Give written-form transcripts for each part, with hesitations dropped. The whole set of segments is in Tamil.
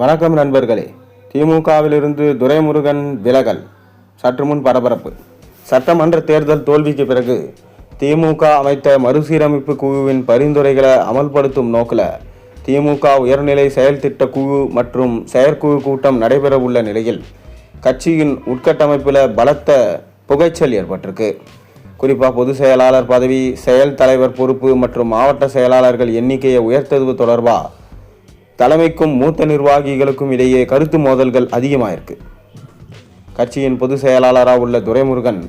வணக்கம் நண்பர்களே. திமுகவிலிருந்து துரைமுருகன் விலகல். சற்று முன் பரபரப்பு. சட்டமன்ற தேர்தல் தோல்விக்கு பிறகு திமுக அமைத்த மறுசீரமைப்பு குழுவின் பரிந்துரைகளை அமல்படுத்தும் நோக்கில் திமுக உயர்நிலை செயல் திட்ட குழு மற்றும் செயற்குழு கூட்டம் நடைபெறவுள்ள நிலையில் கட்சியின் உட்கட்டமைப்பில் பலத்த புகைச்சல் ஏற்பட்டிருக்கு. குறிப்பாக பொதுச் செயலாளர் பதவி, செயல் தலைவர் பொறுப்பு மற்றும் மாவட்ட செயலாளர்கள் எண்ணிக்கையை உயர்த்துவது தொடர்பாக தலைமைக்கும் மூத்த நிர்வாகிகளுக்கும் இடையே கருத்து மோதல்கள் அதிகமாயிருக்கு. கட்சியின் பொதுச் செயலாளராக உள்ள துரைமுருகன்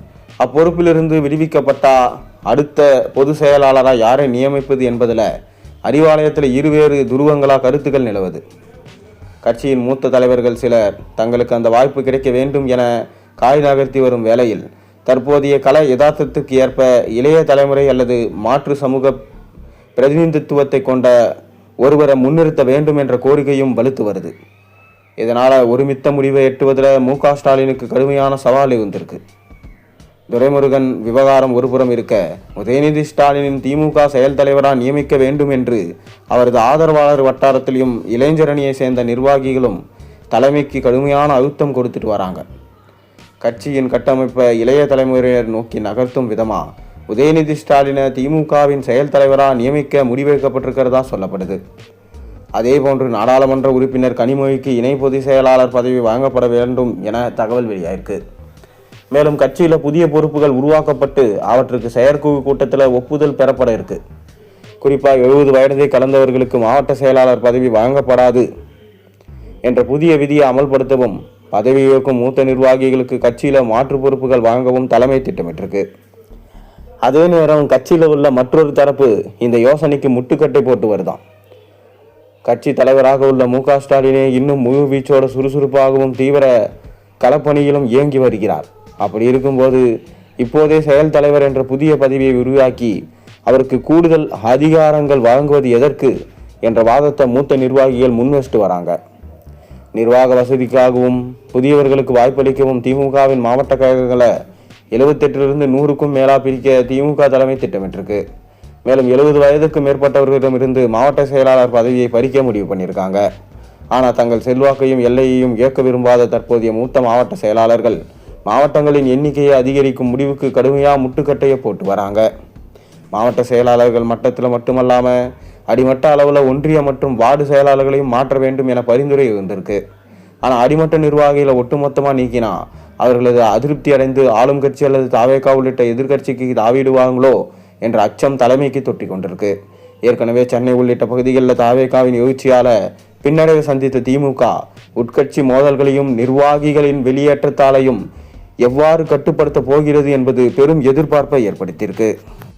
அப்பொறுப்பிலிருந்து விடுவிக்கப்பட்டா அடுத்த பொதுச் செயலாளராக யாரை நியமிப்பது என்பதில் அறிவாலயத்தில் இருவேறு துருவங்களாக கருத்துக்கள் நிலவுது. கட்சியின் மூத்த தலைவர்கள் சிலர் தங்களுக்கு அந்த வாய்ப்பு கிடைக்க வேண்டும் என காய் நகர்த்தி வரும் வேளையில் தற்போதைய கல யதார்த்தத்துக்கு ஏற்ப இளைய தலைமுறை அல்லது மாற்று சமூக பிரதிநிதித்துவத்தை கொண்ட ஒருவரை முன்னிறுத்த வேண்டும் என்ற கோரிக்கையும் வலுத்து வருது. இதனால் ஒருமித்த முடிவை எட்டுவதில் மு.க. ஸ்டாலினுக்கு கடுமையான சவால் இருந்திருக்கு. துரைமுருகன் விவகாரம் ஒருபுறம் இருக்க, உதயநிதி ஸ்டாலினின் திமுக செயல் தலைவராக நியமிக்க வேண்டும் என்று அவரது ஆதரவாளர் வட்டாரத்திலும் இளைஞரணியை சேர்ந்த நிர்வாகிகளும் தலைமைக்கு கடுமையான அழுத்தம் கொடுத்துட்டு வராங்க. கட்சியின் கட்டமைப்பை இளைய தலைமுறையினர் நோக்கி நகர்த்தும் விதமாக உதயநிதி ஸ்டாலினை திமுகவின் செயல் தலைவராக நியமிக்க முடிவெடுக்கப்பட்டிருக்கிறதா சொல்லப்படுது. அதேபோன்று நாடாளுமன்ற உறுப்பினர் கனிமொழிக்கு இணை பொதுச் செயலாளர் பதவி வழங்கப்பட வேண்டும் என தகவல் வெளியாயிருக்கு. மேலும் கட்சியில் புதிய பொறுப்புகள் உருவாக்கப்பட்டு அவற்றுக்கு செயற்குழு கூட்டத்தில் ஒப்புதல் பெறப்பட இருக்கு. குறிப்பாக 70 வயதை கடந்தவர்களுக்கு மாவட்ட செயலாளர் பதவி வழங்கப்படாது என்ற புதிய விதியை அமல்படுத்தவும், பதவி ஏற்கும் மூத்த நிர்வாகிகளுக்கு கட்சியில் மாற்று பொறுப்புகள் வழங்கவும் தலைமை திட்டமிட்டிருக்கு. அதே நேரம் கட்சியில் உள்ள மற்றொரு தரப்பு இந்த யோசனைக்கு முட்டுக்கட்டை போட்டு வருதான். கட்சி தலைவராக உள்ள மு.க. ஸ்டாலினே இன்னும் முழு வீச்சோட சுறுசுறுப்பாகவும் தீவிர களப்பணியிலும் இயங்கி வருகிறார். அப்படி இருக்கும்போது இப்போதே செயல் தலைவர் என்ற புதிய பதவியை உருவாக்கி அவருக்கு கூடுதல் அதிகாரங்கள் வழங்குவது எதற்கு என்ற வாதத்தை மூத்த நிர்வாகிகள் முன்வச்சிட்டு வராங்க. நிர்வாக வசதிக்காகவும் புதியவர்களுக்கு வாய்ப்பளிக்கவும் திமுகவின் மாவட்ட கழகங்களை 78லிருந்து 100க்கும் மேலா பிரிக்க திமுக தலைமை திட்டமிட்டிருக்கு. மேலும் 70 வயதுக்கு மேற்பட்டவர்களிடமிருந்து மாவட்ட செயலாளர் பதவியை பறிக்க முடிவு பண்ணியிருக்காங்க. ஆனால் தங்கள் செல்வாக்கையும் எல்லையையும் இயக்க விரும்பாத தற்போதைய மூத்த மாவட்ட செயலாளர்கள் மாவட்டங்களின் எண்ணிக்கையை அதிகரிக்கும் முடிவுக்கு கடுமையாக முட்டுக்கட்டையை போட்டு வராங்க. மாவட்ட செயலாளர்கள் மட்டத்தில் மட்டுமல்லாமல் அடிமட்ட அளவில் ஒன்றிய மற்றும் வார்டு செயலாளர்களையும் மாற்ற வேண்டும் என பரிந்துரை இருந்திருக்கு. ஆனால் அடிமட்ட நிர்வாகிகளை ஒட்டுமொத்தமாக நீக்கினா அவர்களது அதிருப்தி அடைந்து ஆளும் கட்சி அல்லது தாவேகா உள்ளிட்ட எதிர்கட்சிக்கு தாவிடுவாங்களோ என்ற அச்சம் தலைமைக்கு தொட்டி கொண்டிருக்கு. ஏற்கனவே சென்னை உள்ளிட்ட பகுதிகளில் தாவேகாவின் எழுச்சியால பின்னடைவை சந்தித்த திமுக உட்கட்சி மோதல்களையும் நிர்வாகிகளின் வெளியேற்றத்தாலையும் எவ்வாறு கட்டுப்படுத்த போகிறது என்பது பெரும் எதிர்பார்ப்பை ஏற்படுத்தியிருக்கு.